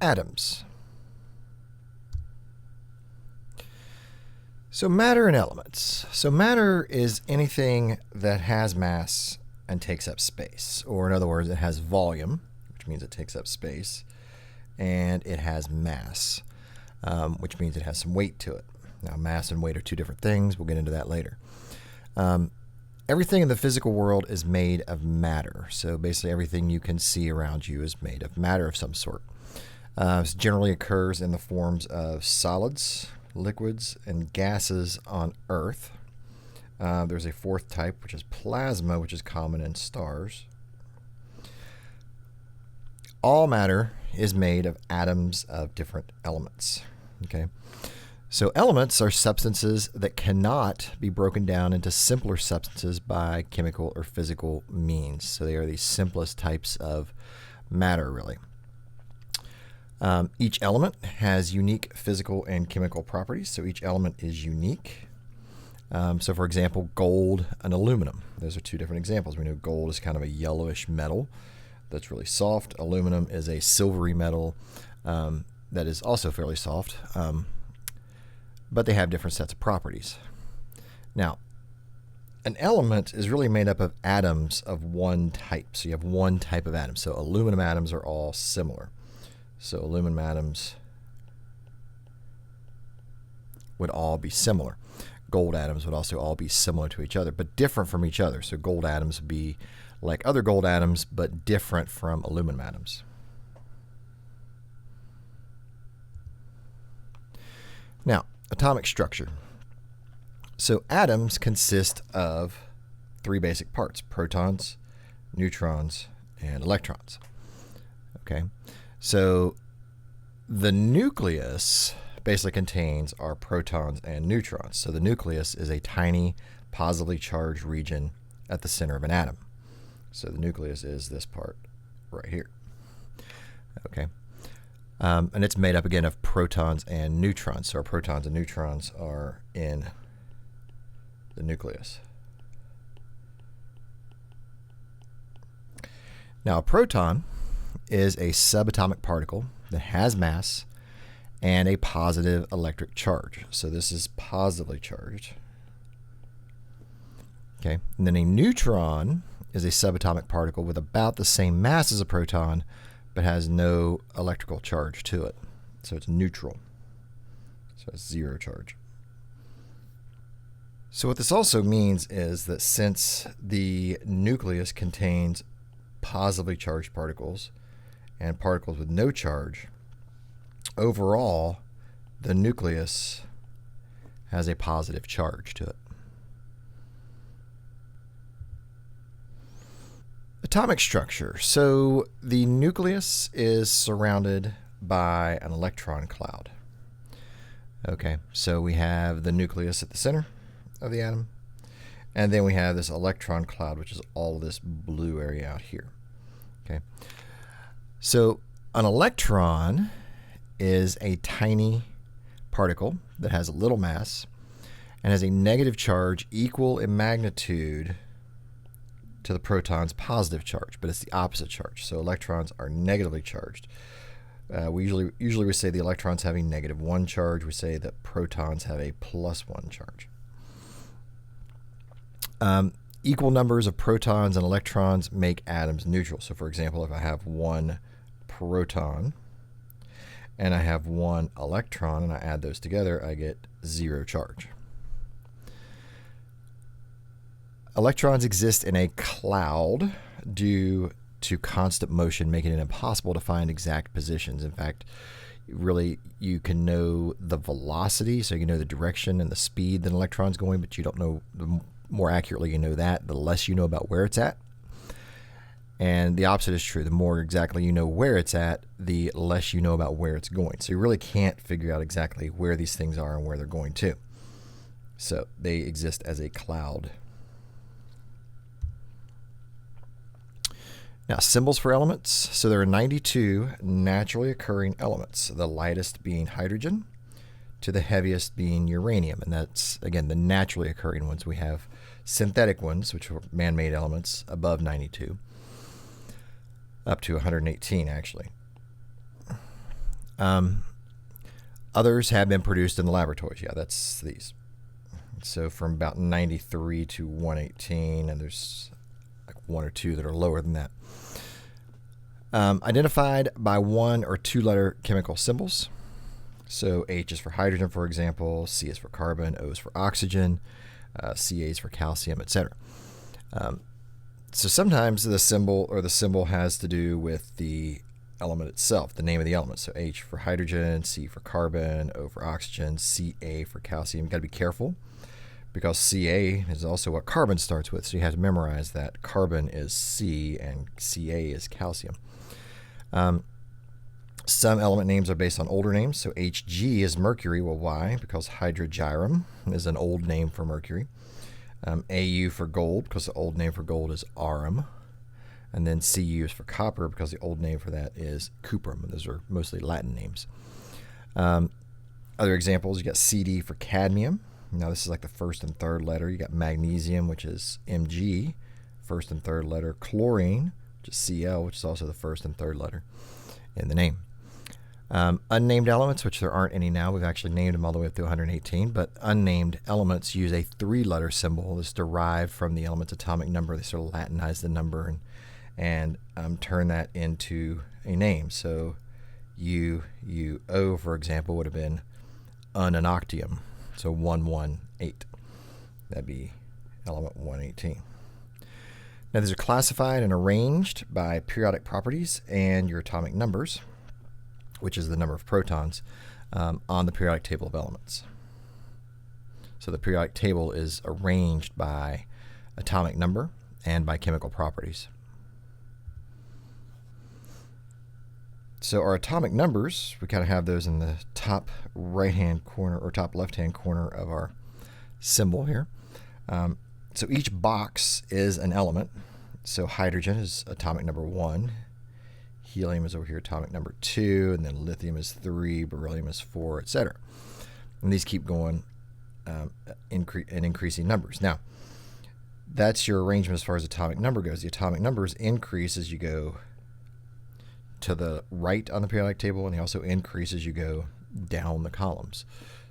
atoms. So matter and elements. So matter is anything that has mass and takes up space, or in other words, it has volume, which means it takes up space, and it has mass, which means it has some weight to it. Now, mass and weight are two different things. We'll get into that later. Everything in the physical world is made of matter. So basically everything you can see around you is made of matter of some sort. This generally occurs in the forms of solids, liquids, and gases on Earth. There's a fourth type, which is plasma, which is common in stars. All matter is made of atoms of different elements. Okay. So elements are substances that cannot be broken down into simpler substances by chemical or physical means. So they are the simplest types of matter, really. Each element has unique physical and chemical properties, so each element is unique. So for example, gold and aluminum. Those are two different examples. We know gold is kind of a yellowish metal that's really soft. Aluminum is a silvery metal that is also fairly soft. But they have different sets of properties. Now, an element is really made up of atoms of one type. So you have one type of atom. So aluminum atoms are all similar. So aluminum atoms would all be similar. Gold atoms would also all be similar to each other, but different from each other. So gold atoms would be like other gold atoms, but different from aluminum atoms. Now, atomic structure. So atoms consist of three basic parts: protons, neutrons, and electrons. Okay, so the nucleus basically contains our protons and neutrons. So the nucleus is a tiny positively charged region at the center of an atom. So the nucleus is this part right here. Okay. And it's made up again of protons and neutrons. So our protons and neutrons are in the nucleus. Now, a proton is a subatomic particle that has mass and a positive electric charge. So this is positively charged. Okay. And then a neutron is a subatomic particle with about the same mass as a proton, but has no electrical charge to it. So it's neutral. So it's zero charge. So what this also means is that since the nucleus contains positively charged particles and particles with no charge, overall, the nucleus has a positive charge to it. Atomic structure. So the nucleus is surrounded by an electron cloud. Okay, so we have the nucleus at the center of the atom, and then we have this electron cloud, which is all this blue area out here. Okay, so an electron is a tiny particle that has a little mass and has a negative charge equal in magnitude to the proton's positive charge, but it's the opposite charge. So electrons are negatively charged. We usually say the electrons have a -1 charge. We say that protons have a +1 charge. Equal numbers of protons and electrons make atoms neutral. So for example, if I have one proton and I have one electron and I add those together, I get 0 charge. Electrons exist in a cloud due to constant motion, making it impossible to find exact positions. In fact, really, you can know the velocity, so you know the direction and the speed that an electron's going, but you don't know, the more accurately you know that, the less you know about where it's at. And the opposite is true. The more exactly you know where it's at, the less you know about where it's going. So you really can't figure out exactly where these things are and where they're going to. So they exist as a cloud. Now, symbols for elements. So there are 92 naturally occurring elements, the lightest being hydrogen to the heaviest being uranium. And that's, again, the naturally occurring ones. We have synthetic ones, which are man-made elements, above 92, up to 118, actually. Others have been produced in the laboratories. Yeah, that's these. So from about 93 to 118, and there's like one or two that are lower than that. Identified by one or two letter chemical symbols. So H is for hydrogen, for example, C is for carbon, O is for oxygen, Ca is for calcium, etc. So sometimes the symbol has to do with the element itself, the name of the element. So H for hydrogen, C for carbon, O for oxygen, Ca for calcium. You've got to be careful because Ca is also what carbon starts with. So you have to memorize that carbon is C and Ca is calcium. Some element names are based on older names. So Hg is mercury. Well, why? Because hydrogyrum is an old name for mercury. Au for gold, because the old name for gold is aurum. And then Cu is for copper, because the old name for that is cuprum. Those are mostly Latin names. Other examples, you got Cd for cadmium. Now this is like the first and third letter. You got magnesium, which is Mg, first and third letter. Chlorine, which is Cl, which is also the first and third letter in the name. Unnamed elements, which there aren't any now. We've actually named them all the way up to 118, but unnamed elements use a three-letter symbol that's derived from the element's atomic number. They sort of Latinize the number and turn that into a name. So UO, for example, would have been unanoctium, so 118. That'd be element 118. Now these are classified and arranged by periodic properties and your atomic numbers, which is the number of protons, on the periodic table of elements. So the periodic table is arranged by atomic number and by chemical properties. So our atomic numbers, we kind of have those in the top right-hand corner or top left-hand corner of our symbol here. So each box is an element. So hydrogen is atomic number 1. Helium is over here, atomic number 2, and then lithium is 3, beryllium is 4, etc. And these keep going in increasing numbers. Now, that's your arrangement as far as atomic number goes. The atomic numbers increase as you go to the right on the periodic table, and they also increase as you go down the columns.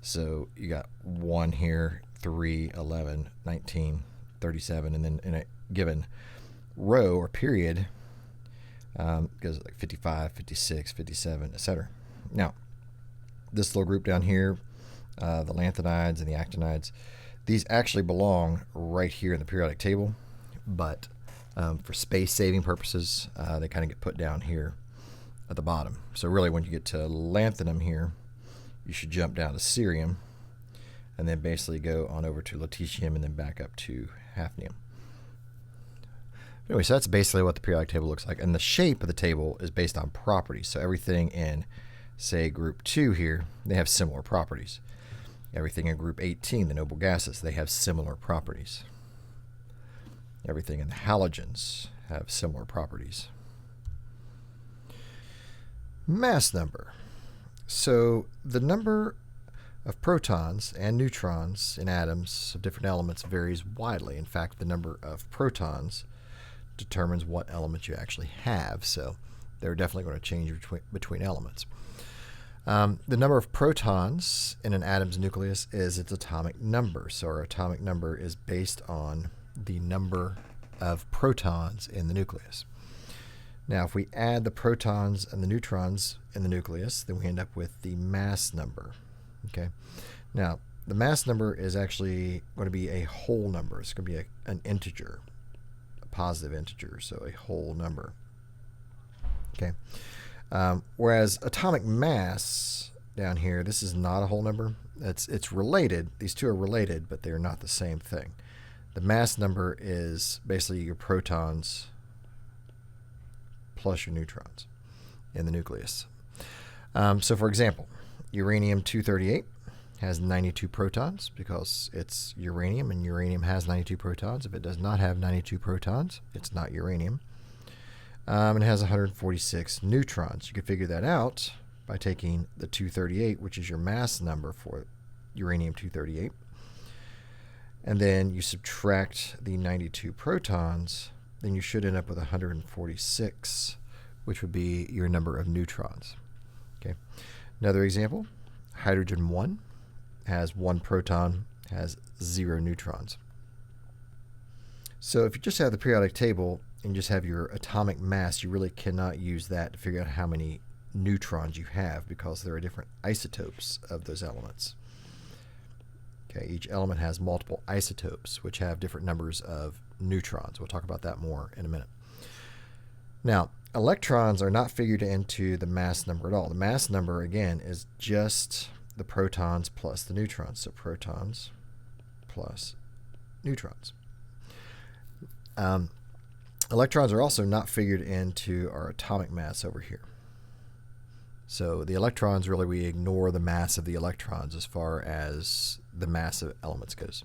So you got 1 here, 3, 11, 19, 37, and then in a given row or period, goes like 55, 56, 57, etc. Now, this little group down here, the lanthanides and the actinides, these actually belong right here in the periodic table, but for space-saving purposes, they kind of get put down here at the bottom. So really, when you get to lanthanum here, you should jump down to cerium, and then basically go on over to lutetium, and then back up to hafnium. Anyway, so that's basically what the periodic table looks like. And the shape of the table is based on properties. So everything in, say, group 2 here, they have similar properties. Everything in group 18, the noble gases, they have similar properties. Everything in the halogens have similar properties. Mass number. So the number of protons and neutrons in atoms of different elements varies widely. In fact, the number of protons determines what elements you actually have, so they're definitely going to change between elements. The number of protons in an atom's nucleus is its atomic number. So our atomic number is based on the number of protons in the nucleus. Now, if we add the protons and the neutrons in the nucleus, then we end up with the mass number. Okay. Now, the mass number is actually going to be a whole number. It's going to be an integer. Positive integer, so a whole number. Okay. Whereas atomic mass down here, this is not a whole number. It's related. These two are related, but they're not the same thing. The mass number is basically your protons plus your neutrons in the nucleus. So for example, uranium-238 has 92 protons because it's uranium, and uranium has 92 protons. If it does not have 92 protons, it's not uranium. It has 146 neutrons. You can figure that out by taking the 238, which is your mass number for uranium-238, and then you subtract the 92 protons, then you should end up with 146, which would be your number of neutrons. Okay. Another example, hydrogen 1 has 1 proton, has 0 neutrons. So if you just have the periodic table and just have your atomic mass, you really cannot use that to figure out how many neutrons you have, because there are different isotopes of those elements. Okay, each element has multiple isotopes which have different numbers of neutrons. We'll talk about that more in a minute. Now, electrons are not figured into the mass number at all. The mass number, again, is just the protons plus the neutrons. So protons plus neutrons. Electrons are also not figured into our atomic mass over here. So the electrons, really, we ignore the mass of the electrons as far as the mass of elements goes.